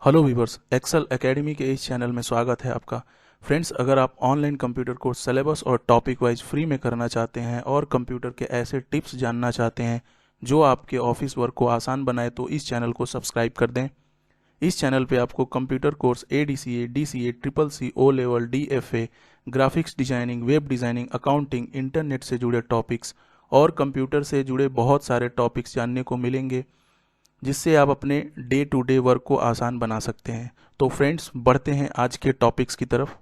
Hello viewers, Excel academy के इस channel में स्वागत है आपका। फ्रेंड्स, अगर आप ऑनलाइन कंप्यूटर कोर्स सिलेबस और टॉपिक वाइज फ्री में करना चाहते हैं और कंप्यूटर के ऐसे टिप्स जानना चाहते हैं जो आपके ऑफिस वर्क को आसान बनाए तो इस चैनल को सब्सक्राइब कर दें। इस चैनल पे आपको computer course ADCA, DCA, CCC, O level, DFA, graphics designing, web designing, accounting, internet से जुड़े टॉपिक्स और कंप्यूटर से जुड़े बहुत सारे टॉपिक्स जानने को मिलेंगे जिससे आप अपने डे टू डे वर्क को आसान बना सकते हैं। तो फ्रेंड्स, बढ़ते हैं आज के टॉपिक्स की तरफ।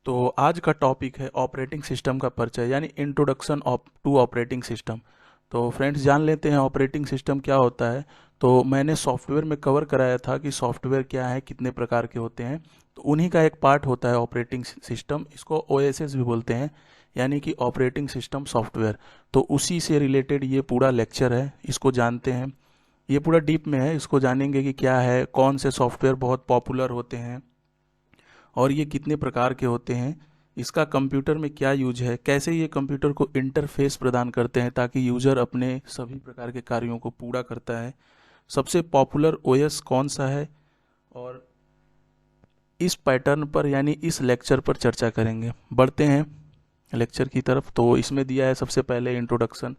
तो आज का टॉपिक है ऑपरेटिंग सिस्टम का परिचय, यानी इंट्रोडक्शन टू ऑपरेटिंग सिस्टम। तो फ्रेंड्स, जान लेते हैं ऑपरेटिंग सिस्टम क्या होता है। तो मैंने सॉफ्टवेयर में कवर कराया था कि सॉफ्टवेयर क्या है, कितने प्रकार के होते हैं। तो उन्हीं का एक पार्ट होता है ऑपरेटिंग सिस्टम। इसको OSS भी बोलते हैं, यानी कि ऑपरेटिंग सिस्टम सॉफ्टवेयर। तो उसी से रिलेटेड ये पूरा लेक्चर है, इसको जानते हैं। ये पूरा डीप में है, इसको जानेंगे कि क्या है, कौन से सॉफ्टवेयर बहुत पॉपुलर होते हैं और ये कितने प्रकार के होते हैं, इसका कंप्यूटर में क्या यूज है, कैसे ये कंप्यूटर को इंटरफेस प्रदान करते हैं ताकि यूज़र अपने सभी प्रकार के कार्यों को पूरा करता है, सबसे पॉपुलर OS कौन सा है, और इस पैटर्न पर यानी इस लेक्चर पर चर्चा करेंगे। बढ़ते हैं लेक्चर की तरफ। तो इसमें दिया है सबसे पहले इंट्रोडक्शन।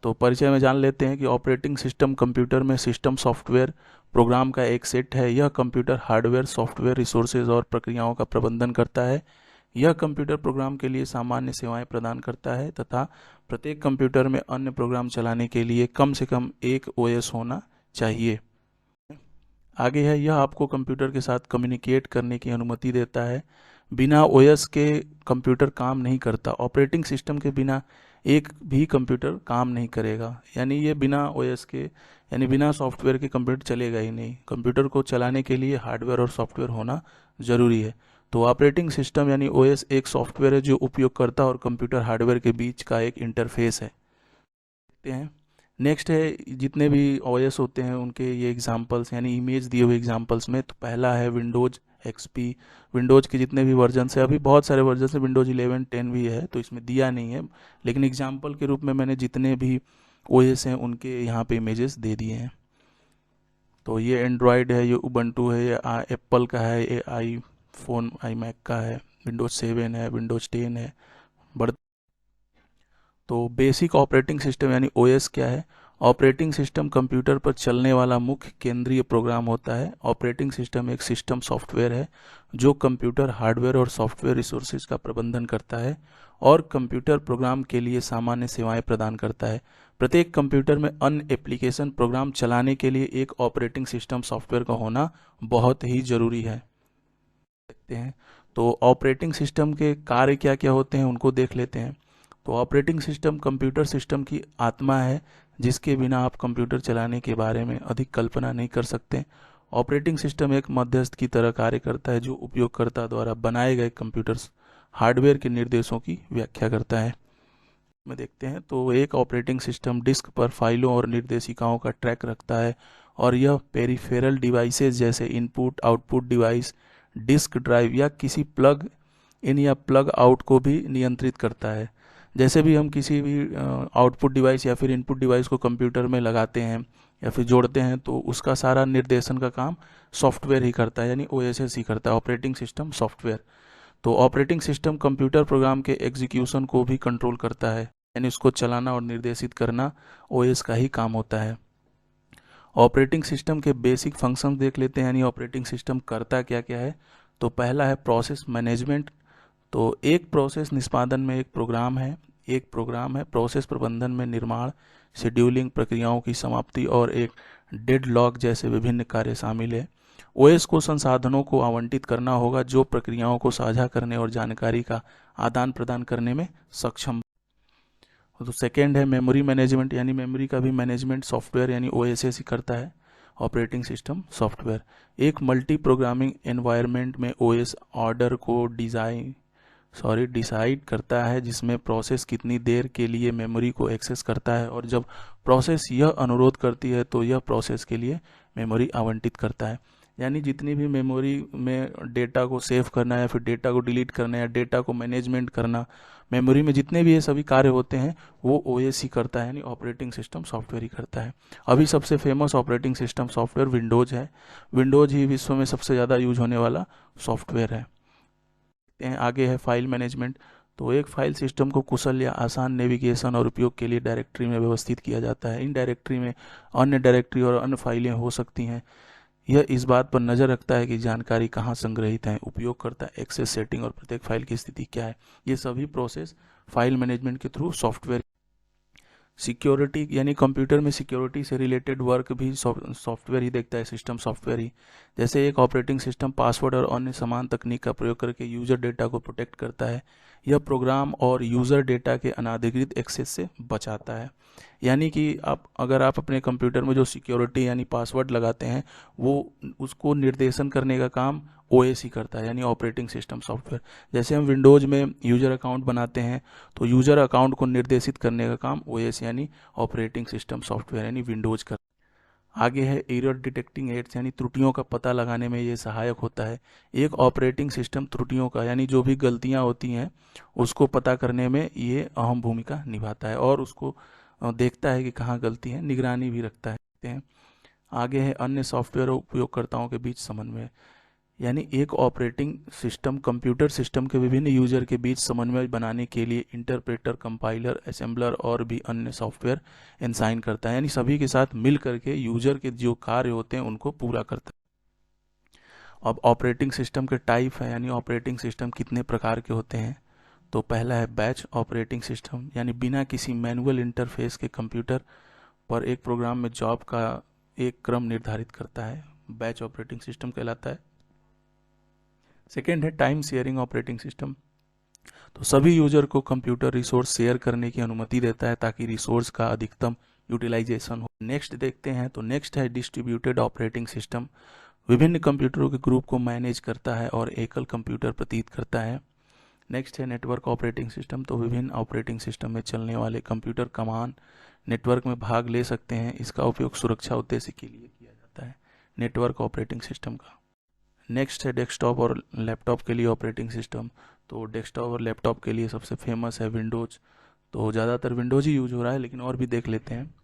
तो परिचय में जान लेते हैं कि ऑपरेटिंग सिस्टम कंप्यूटर में सिस्टम सॉफ्टवेयर प्रोग्राम का एक सेट है। यह कंप्यूटर हार्डवेयर, सॉफ्टवेयर, रिसोर्सेज और प्रक्रियाओं का प्रबंधन करता है। यह कंप्यूटर प्रोग्राम के लिए सामान्य सेवाएं प्रदान करता है तथा प्रत्येक कंप्यूटर में अन्य प्रोग्राम चलाने के लिए कम से कम एक OS होना चाहिए। आगे है, यह आपको कंप्यूटर के साथ कम्युनिकेट करने की अनुमति देता है। बिना OS के कंप्यूटर काम नहीं करता। ऑपरेटिंग सिस्टम के बिना एक भी कंप्यूटर काम नहीं करेगा, यानी ये बिना OS के यानी बिना सॉफ्टवेयर के कंप्यूटर चलेगा ही नहीं। कंप्यूटर को चलाने के लिए हार्डवेयर और सॉफ्टवेयर होना ज़रूरी है। तो ऑपरेटिंग सिस्टम यानी OS एक सॉफ्टवेयर है जो उपयोगकर्ता और कंप्यूटर हार्डवेयर के बीच का एक इंटरफेस है। देखते हैं। नेक्स्ट है, जितने भी OS होते हैं उनके ये एग्जांपल्स यानी इमेज दिए हुए एग्जांपल्स में। तो पहला है विंडोज XP। विंडोज के जितने भी वर्जन है, अभी बहुत सारे वर्जन है, विंडोज 11, 10 भी है, तो इसमें दिया नहीं है, लेकिन एग्जांपल के रूप में मैंने जितने भी OS हैं उनके यहाँ पे इमेजेस दे दिए हैं। तो ये एंड्रॉयड है, ये उबंटू है, ये एप्पल का है, ये iPhone, iMac का है, विंडोज 7 है, विंडोज 10 है। बढ़ तो बेसिक ऑपरेटिंग सिस्टम यानी OS क्या है? ऑपरेटिंग सिस्टम कंप्यूटर पर चलने वाला मुख्य केंद्रीय प्रोग्राम होता है। ऑपरेटिंग सिस्टम एक सिस्टम सॉफ्टवेयर है जो कंप्यूटर हार्डवेयर और सॉफ्टवेयर रिसोर्सेज का प्रबंधन करता है और कंप्यूटर प्रोग्राम के लिए सामान्य सेवाएं प्रदान करता है। प्रत्येक कंप्यूटर में अन्य एप्लीकेशन प्रोग्राम चलाने के लिए एक ऑपरेटिंग सिस्टम सॉफ्टवेयर का होना बहुत ही जरूरी है। देखते हैं। तो ऑपरेटिंग सिस्टम के कार्य क्या क्या होते हैं उनको देख लेते हैं। तो ऑपरेटिंग सिस्टम कंप्यूटर सिस्टम की आत्मा है जिसके बिना आप कंप्यूटर चलाने के बारे में अधिक कल्पना नहीं कर सकते। ऑपरेटिंग सिस्टम एक मध्यस्थ की तरह कार्य करता है जो उपयोगकर्ता द्वारा बनाए गए कंप्यूटर हार्डवेयर के निर्देशों की व्याख्या करता है। में देखते हैं। तो एक ऑपरेटिंग सिस्टम डिस्क पर फाइलों और निर्देशिकाओं का ट्रैक रखता है और यह पेरिफेरल डिवाइसेस जैसे input output device, disk drive या किसी प्लग इन या प्लग आउट को भी नियंत्रित करता है। जैसे भी हम किसी भी आउटपुट डिवाइस या फिर इनपुट डिवाइस को कंप्यूटर में लगाते हैं या फिर जोड़ते हैं तो उसका सारा निर्देशन का काम सॉफ्टवेयर ही करता है, यानी OSS ही करता है, ऑपरेटिंग सिस्टम सॉफ्टवेयर। तो ऑपरेटिंग सिस्टम कंप्यूटर प्रोग्राम के एग्जीक्यूशन को भी कंट्रोल करता है, यानी उसको चलाना और निर्देशित करना OS का ही काम होता है। ऑपरेटिंग सिस्टम के बेसिक फंक्शन देख लेते हैं, यानी ऑपरेटिंग सिस्टम करता क्या क्या है। तो पहला है प्रोसेस मैनेजमेंट। तो एक प्रोसेस निष्पादन में एक प्रोग्राम है। प्रोसेस प्रबंधन में निर्माण, शेड्यूलिंग, प्रक्रियाओं की समाप्ति और एक डेडलॉक जैसे विभिन्न कार्य शामिल है। OS को संसाधनों को आवंटित करना होगा जो प्रक्रियाओं को साझा करने और जानकारी का आदान प्रदान करने में सक्षम। तो सेकेंड है मेमोरी मैनेजमेंट, यानी मेमोरी का भी मैनेजमेंट सॉफ्टवेयर यानी OSS ही करता है, ऑपरेटिंग सिस्टम सॉफ्टवेयर। एक मल्टी प्रोग्रामिंग एनवायरनमेंट में OS ऑर्डर को डिसाइड करता है जिसमें प्रोसेस कितनी देर के लिए मेमोरी को एक्सेस करता है और जब प्रोसेस यह अनुरोध करती है तो यह प्रोसेस के लिए मेमोरी आवंटित करता है। यानी जितनी भी मेमोरी में डेटा को सेव करना या फिर डेटा को डिलीट करना या डेटा को मैनेजमेंट करना, मेमोरी में जितने भी ये सभी कार्य होते हैं वो ओएस ही करता है, यानी ऑपरेटिंग सिस्टम सॉफ्टवेयर ही करता है। अभी सबसे famous operating system software Windows है। विंडोज़ ही विश्व में सबसे ज़्यादा यूज होने वाला सॉफ्टवेयर है। आगे है फाइल मैनेजमेंट। तो एक फाइल सिस्टम को कुशल या आसान नेविगेशन और उपयोग के लिए डायरेक्टरी में व्यवस्थित किया जाता है। इन डायरेक्टरी में अन्य डायरेक्टरी और अन्य फाइलें हो सकती हैं। यह इस बात पर नज़र रखता है कि जानकारी कहाँ संग्रहित है, उपयोगकर्ता एक्सेस सेटिंग और प्रत्येक फाइल की स्थिति क्या है। ये सभी प्रोसेस फाइल मैनेजमेंट के थ्रू सॉफ्टवेयर। सिक्योरिटी, यानी कंप्यूटर में सिक्योरिटी से रिलेटेड वर्क भी सॉफ्टवेयर ही देखता है, सिस्टम सॉफ्टवेयर ही। जैसे एक ऑपरेटिंग सिस्टम पासवर्ड और अन्य समान तकनीक का प्रयोग करके यूज़र डेटा को प्रोटेक्ट करता है। यह प्रोग्राम और यूज़र डेटा के अनाधिकृत एक्सेस से बचाता है। यानी कि अगर आप अपने कंप्यूटर में जो सिक्योरिटी यानी पासवर्ड लगाते हैं वो उसको निर्देशन करने का काम ओएस ही करता है, यानी ऑपरेटिंग सिस्टम सॉफ्टवेयर। जैसे हम विंडोज़ में यूज़र अकाउंट बनाते हैं तो यूज़र अकाउंट को निर्देशित करने का काम ओएस यानी ऑपरेटिंग सिस्टम सॉफ्टवेयर यानी विंडोज़ का। आगे है एरर डिटेक्टिंग एड्स, यानी त्रुटियों का पता लगाने में ये सहायक होता है। एक ऑपरेटिंग सिस्टम त्रुटियों का, यानी जो भी गलतियां होती हैं उसको पता करने में ये अहम भूमिका निभाता है और उसको देखता है कि कहाँ गलती है, निगरानी भी रखता है। आगे है अन्य सॉफ्टवेयर और उपयोगकर्ताओं के बीच समन्वय, यानी एक ऑपरेटिंग सिस्टम कंप्यूटर सिस्टम के विभिन्न यूजर के बीच समन्वय बनाने के लिए इंटरप्रेटर, कंपाइलर, असेंबलर और भी अन्य सॉफ्टवेयर इंसाइन करता है, यानी सभी के साथ मिल करके यूजर के जो कार्य होते हैं उनको पूरा करता है। अब ऑपरेटिंग सिस्टम के टाइप है, यानी ऑपरेटिंग सिस्टम कितने प्रकार के होते हैं। तो पहला है बैच ऑपरेटिंग सिस्टम, यानी बिना किसी मैनुअल इंटरफेस के कंप्यूटर पर एक प्रोग्राम में जॉब का एक क्रम निर्धारित करता है, बैच ऑपरेटिंग सिस्टम कहलाता है। सेकेंड है टाइम शेयरिंग ऑपरेटिंग सिस्टम। तो सभी यूजर को कंप्यूटर रिसोर्स शेयर करने की अनुमति देता है ताकि रिसोर्स का अधिकतम यूटिलाइजेशन हो। नेक्स्ट देखते हैं, तो नेक्स्ट है डिस्ट्रीब्यूटेड ऑपरेटिंग सिस्टम। विभिन्न कंप्यूटरों के ग्रुप को मैनेज करता है और एकल कंप्यूटर प्रतीत करता है। नेक्स्ट है नेटवर्क ऑपरेटिंग सिस्टम। तो विभिन्न ऑपरेटिंग सिस्टम में चलने वाले कंप्यूटर कमान नेटवर्क में भाग ले सकते हैं। इसका उपयोग सुरक्षा उद्देश्य के लिए किया जाता है, नेटवर्क ऑपरेटिंग सिस्टम का। नेक्स्ट है डेस्कटॉप और लैपटॉप के लिए ऑपरेटिंग सिस्टम। तो डेस्कटॉप और लैपटॉप के लिए सबसे फेमस है विंडोज़। तो ज़्यादातर विंडोज़ ही यूज हो रहा है, लेकिन और भी देख लेते हैं।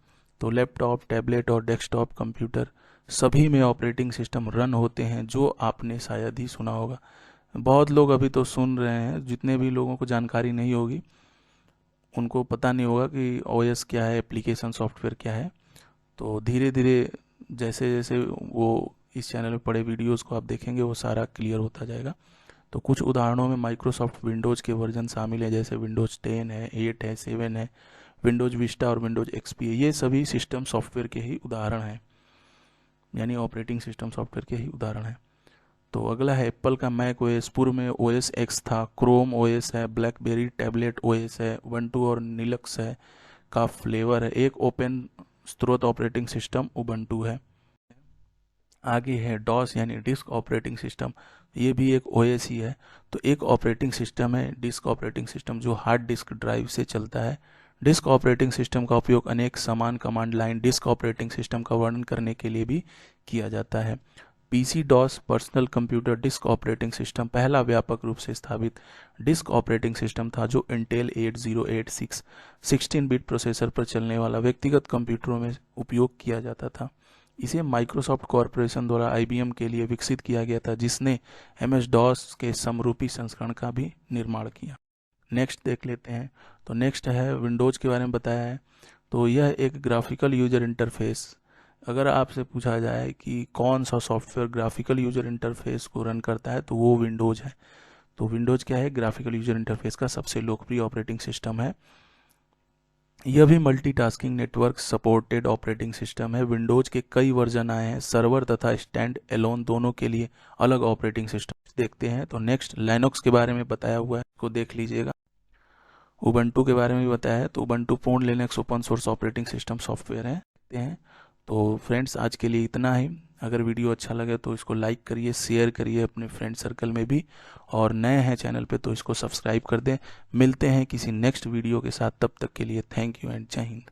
तो लैपटॉप, टैबलेट और डेस्कटॉप कंप्यूटर सभी में ऑपरेटिंग सिस्टम रन होते हैं, जो आपने शायद ही सुना होगा। बहुत लोग अभी तो सुन रहे हैं, जितने भी लोगों को जानकारी नहीं होगी उनको पता नहीं होगा कि ओएस क्या है, एप्लीकेशन सॉफ्टवेयर क्या है। तो धीरे धीरे जैसे जैसे वो इस चैनल में पड़े वीडियोस को आप देखेंगे वो सारा क्लियर होता जाएगा। तो कुछ उदाहरणों में माइक्रोसॉफ्ट विंडोज़ के वर्जन शामिल है, जैसे विंडोज़ 10 है, 8 है, 7 है, विंडोज़ विस्टा और विंडोज़ एक्सपी है। ये सभी सिस्टम सॉफ्टवेयर के ही उदाहरण हैं, यानी ऑपरेटिंग सिस्टम सॉफ्टवेयर के ही उदाहरण हैं। तो अगला है एप्पल का मैक ओएस। पूर्व में ओएस एक्स था, क्रोम ओएस है, ब्लैकबेरी टैबलेट ओएस है, उबंटू और लिनक्स है का फ्लेवर है। एक ओपन स्रोत ऑपरेटिंग सिस्टम उबंटू है। आगे है डॉस यानी डिस्क ऑपरेटिंग सिस्टम। ये भी एक ओएस ही है। तो एक ऑपरेटिंग सिस्टम है डिस्क ऑपरेटिंग सिस्टम जो हार्ड डिस्क ड्राइव से चलता है। डिस्क ऑपरेटिंग सिस्टम का उपयोग अनेक समान command line disk operating system का वर्णन करने के लिए भी किया जाता है। PC DOS personal computer disk operating system पहला व्यापक रूप से स्थापित डिस्क ऑपरेटिंग सिस्टम था, जो इंटेल 8086 16 बिट प्रोसेसर पर चलने वाला व्यक्तिगत कंप्यूटरों में उपयोग किया जाता था। इसे माइक्रोसॉफ्ट कॉरपोरेशन द्वारा आईबीएम के लिए विकसित किया गया था, जिसने एमएस डॉस के समरूपी संस्करण का भी निर्माण किया। नेक्स्ट देख लेते हैं। तो नेक्स्ट है विंडोज़ के बारे में बताया है। तो यह एक ग्राफिकल यूजर इंटरफेस। अगर आपसे पूछा जाए कि कौन सा सॉफ्टवेयर ग्राफिकल यूजर इंटरफेस को रन करता है तो वो विंडोज़ है। तो विंडोज़ क्या है, ग्राफिकल यूजर इंटरफेस का सबसे लोकप्रिय ऑपरेटिंग सिस्टम है। यह भी multitasking network supported operating system है। विंडोज़ के कई वर्जन आए हैं, सर्वर तथा स्टैंड एलोन दोनों के लिए अलग ऑपरेटिंग सिस्टम देखते हैं। तो नेक्स्ट लाइनक्स के बारे में बताया हुआ है, इसको देख लीजिएगा। उबंटू के बारे में भी बताया है। तो उबंटू पूर्ण Linux open source operating system software है, देखते हैं। तो फ्रेंड्स आज के लिए इतना ही। अगर वीडियो अच्छा लगे तो इसको लाइक करिए, शेयर करिए अपने फ्रेंड सर्कल में भी, और नए हैं चैनल पे तो इसको सब्सक्राइब कर दें। मिलते हैं किसी नेक्स्ट वीडियो के साथ, तब तक के लिए थैंक यू एंड जय हिंद।